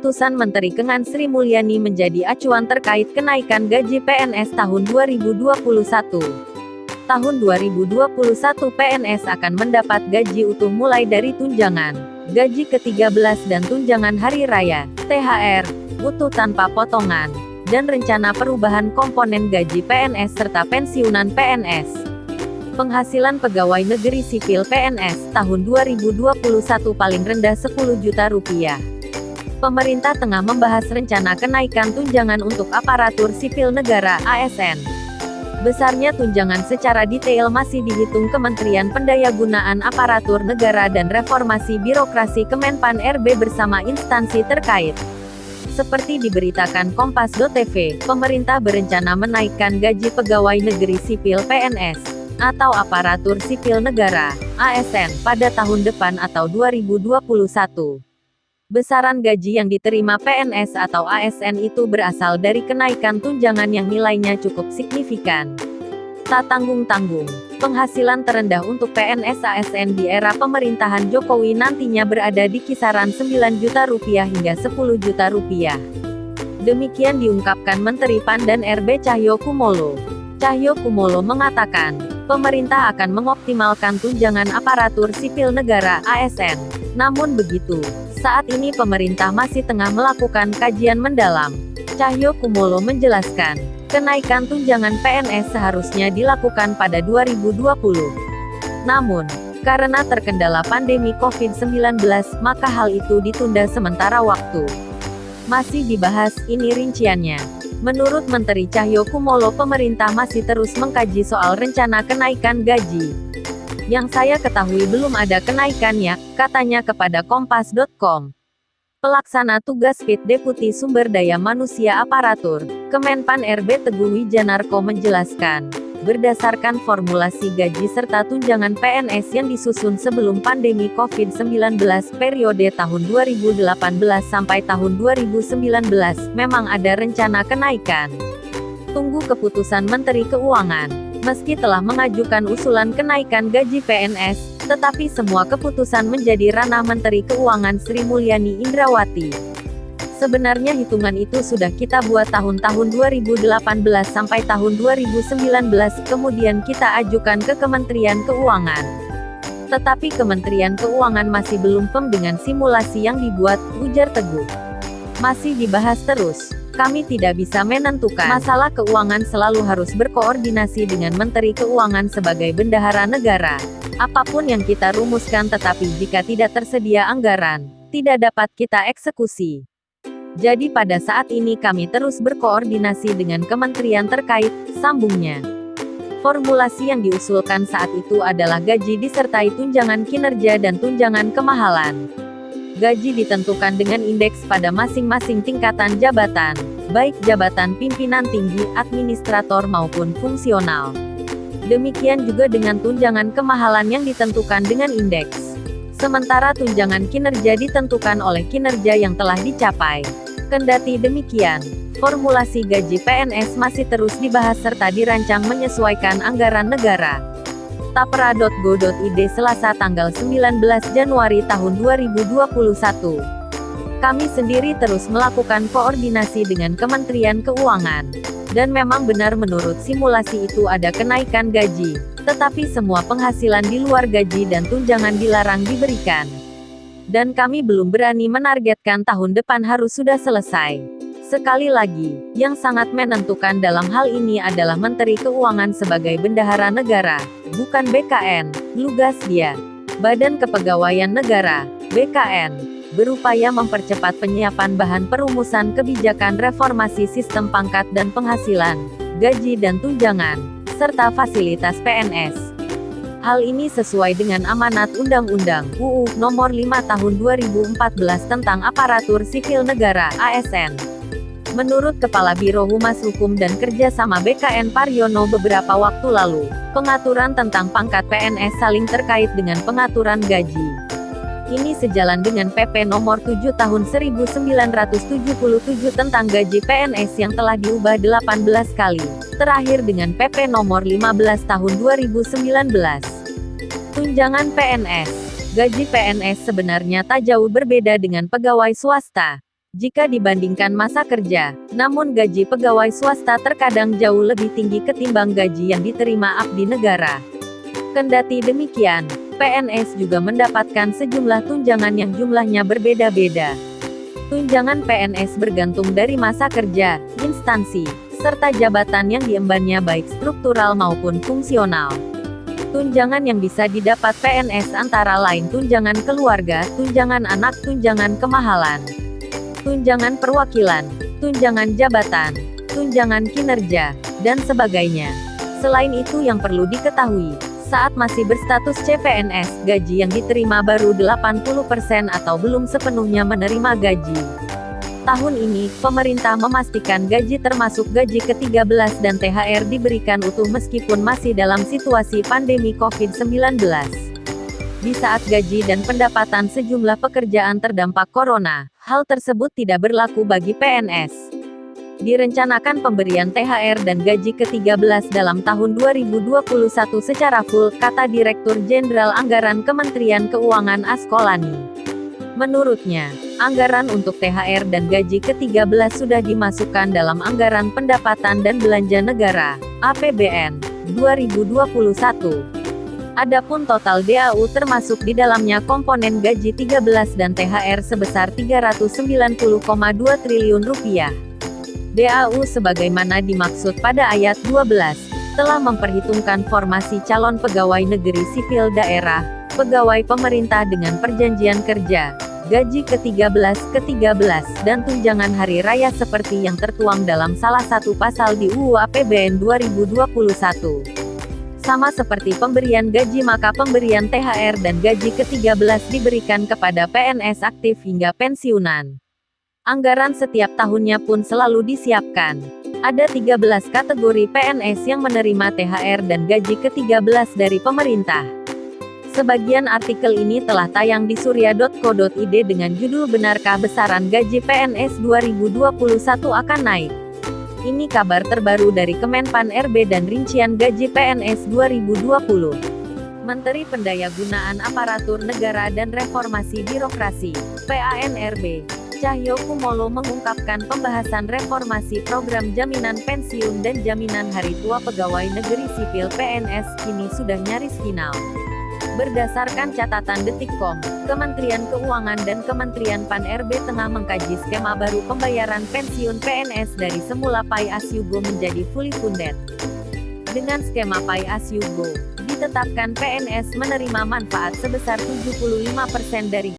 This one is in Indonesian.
Keputusan Menteri Keuangan Sri Mulyani menjadi acuan terkait kenaikan gaji PNS tahun 2021. Tahun 2021 PNS akan mendapat gaji utuh mulai dari tunjangan, gaji ke-13 dan tunjangan hari raya, THR, utuh tanpa potongan, dan rencana perubahan komponen gaji PNS serta pensiunan PNS. Penghasilan pegawai negeri sipil PNS tahun 2021 paling rendah 10 juta rupiah. Pemerintah tengah membahas rencana kenaikan tunjangan untuk aparatur sipil negara (ASN). Besarnya tunjangan secara detail masih dihitung Kementerian Pendayagunaan Aparatur Negara dan Reformasi Birokrasi Kemenpan RB bersama instansi terkait. Seperti diberitakan Kompas.tv, pemerintah berencana menaikkan gaji pegawai negeri sipil PNS atau aparatur sipil negara (ASN) pada tahun depan atau 2021. Besaran gaji yang diterima PNS atau ASN itu berasal dari kenaikan tunjangan yang nilainya cukup signifikan. Tak tanggung-tanggung, penghasilan terendah untuk PNS ASN di era pemerintahan Jokowi nantinya berada di kisaran 9 juta rupiah hingga 10 juta rupiah. Demikian diungkapkan Menteri PAN dan RB Cahyokumolo. Cahyokumolo mengatakan, pemerintah akan mengoptimalkan tunjangan aparatur sipil negara (ASN). Namun begitu, saat ini pemerintah masih tengah melakukan kajian mendalam. Cahyokumolo menjelaskan, kenaikan tunjangan PNS seharusnya dilakukan pada 2020. Namun, karena terkendala pandemi COVID-19, maka hal itu ditunda sementara waktu. Masih dibahas, ini rinciannya. Menurut Menteri Cahyokumolo, pemerintah masih terus mengkaji soal rencana kenaikan gaji. Yang saya ketahui belum ada kenaikannya, katanya kepada Kompas.com. Pelaksana tugas Fit Deputi Sumber Daya Manusia Aparatur, Kemenpan RB Teguh Wijanarko menjelaskan, berdasarkan formulasi gaji serta tunjangan PNS yang disusun sebelum pandemi COVID-19 periode tahun 2018 sampai tahun 2019, memang ada rencana kenaikan. Tunggu keputusan Menteri Keuangan. Meski telah mengajukan usulan kenaikan gaji PNS, tetapi semua keputusan menjadi ranah Menteri Keuangan Sri Mulyani Indrawati. Sebenarnya hitungan itu sudah kita buat tahun-tahun 2018 sampai tahun 2019, kemudian kita ajukan ke Kementerian Keuangan. Tetapi Kementerian Keuangan masih belum firm dengan simulasi yang dibuat, ujar Teguh. Masih dibahas terus. Kami tidak bisa menentukan. Masalah keuangan selalu harus berkoordinasi dengan Menteri Keuangan sebagai bendahara negara. Apapun yang kita rumuskan, tetapi jika tidak tersedia anggaran, tidak dapat kita eksekusi. Jadi pada saat ini kami terus berkoordinasi dengan kementerian terkait, sambungnya. Formulasi yang diusulkan saat itu adalah gaji disertai tunjangan kinerja dan tunjangan kemahalan. Gaji ditentukan dengan indeks pada masing-masing tingkatan jabatan, baik jabatan pimpinan tinggi, administrator maupun fungsional. Demikian juga dengan tunjangan kemahalan yang ditentukan dengan indeks. Sementara tunjangan kinerja ditentukan oleh kinerja yang telah dicapai. Kendati demikian, formulasi gaji PNS masih terus dibahas serta dirancang menyesuaikan anggaran negara. Tapra.go.id Selasa tanggal 19 Januari tahun 2021. Kami sendiri terus melakukan koordinasi dengan Kementerian Keuangan. Dan memang benar menurut simulasi itu ada kenaikan gaji, tetapi semua penghasilan di luar gaji dan tunjangan dilarang diberikan. Dan kami belum berani menargetkan tahun depan harus sudah selesai. Sekali lagi, yang sangat menentukan dalam hal ini adalah Menteri Keuangan sebagai bendahara negara, bukan BKN, lugas dia. Badan Kepegawaian Negara, BKN, berupaya mempercepat penyiapan bahan perumusan kebijakan reformasi sistem pangkat dan penghasilan, gaji dan tunjangan, serta fasilitas PNS. Hal ini sesuai dengan amanat Undang-Undang UU Nomor 5 Tahun 2014 tentang Aparatur Sipil Negara (ASN). Menurut Kepala Biro Humas Hukum dan Kerjasama BKN Paryono beberapa waktu lalu, pengaturan tentang pangkat PNS saling terkait dengan pengaturan gaji. Ini sejalan dengan PP Nomor 7 Tahun 1977 tentang gaji PNS yang telah diubah 18 kali, terakhir dengan PP Nomor 15 Tahun 2019. Tunjangan PNS. Gaji PNS sebenarnya tak jauh berbeda dengan pegawai swasta. jika dibandingkan masa kerja. Namun gaji pegawai swasta terkadang jauh lebih tinggi ketimbang gaji yang diterima abdi negara. Kendati demikian, PNS juga mendapatkan sejumlah tunjangan yang jumlahnya berbeda-beda. Tunjangan PNS bergantung dari masa kerja, instansi, serta jabatan yang diembannya baik struktural maupun fungsional. Tunjangan yang bisa didapat PNS antara lain tunjangan keluarga, tunjangan anak, tunjangan kemahalan, tunjangan perwakilan, tunjangan jabatan, tunjangan kinerja, dan sebagainya. Selain itu yang perlu diketahui, saat masih berstatus CPNS, gaji yang diterima baru 80% atau belum sepenuhnya menerima gaji. Tahun ini, pemerintah memastikan gaji termasuk gaji ke-13 dan THR diberikan utuh meskipun masih dalam situasi pandemi COVID-19. Di saat gaji dan pendapatan sejumlah pekerjaan terdampak corona, hal tersebut tidak berlaku bagi PNS. Direncanakan pemberian THR dan gaji ke-13 dalam tahun 2021 secara full, kata Direktur Jenderal Anggaran Kementerian Keuangan Askolani. Menurutnya, anggaran untuk THR dan gaji ke-13 sudah dimasukkan dalam Anggaran Pendapatan dan Belanja Negara, APBN, 2021. Adapun total DAU termasuk di dalamnya komponen gaji 13 dan THR sebesar Rp390,2 triliun. DAU sebagaimana dimaksud pada ayat 12, telah memperhitungkan formasi calon pegawai negeri sipil daerah, pegawai pemerintah dengan perjanjian kerja, gaji ke-13, dan tunjangan hari raya seperti yang tertuang dalam salah satu pasal di UU APBN 2021. Sama seperti pemberian gaji maka pemberian THR dan gaji ke-13 diberikan kepada PNS aktif hingga pensiunan. Anggaran setiap tahunnya pun selalu disiapkan. Ada 13 kategori PNS yang menerima THR dan gaji ke-13 dari pemerintah. Sebagian artikel ini telah tayang di surya.co.id dengan judul Benarkah Besaran Gaji PNS 2021 akan naik? Ini kabar terbaru dari Kemenpan RB dan rincian gaji PNS 2020. Menteri Pendayagunaan Aparatur Negara dan Reformasi Birokrasi, PANRB, Cahyo Kumolo mengungkapkan pembahasan reformasi program jaminan pensiun dan jaminan hari tua pegawai negeri sipil PNS kini sudah nyaris final. Berdasarkan catatan Detikcom, Kementerian Keuangan dan Kementerian Pan-RB tengah mengkaji skema baru pembayaran pensiun PNS dari semula Pay As You Go menjadi fully funded. Dengan skema Pay As You Go, ditetapkan PNS menerima manfaat sebesar 75% dari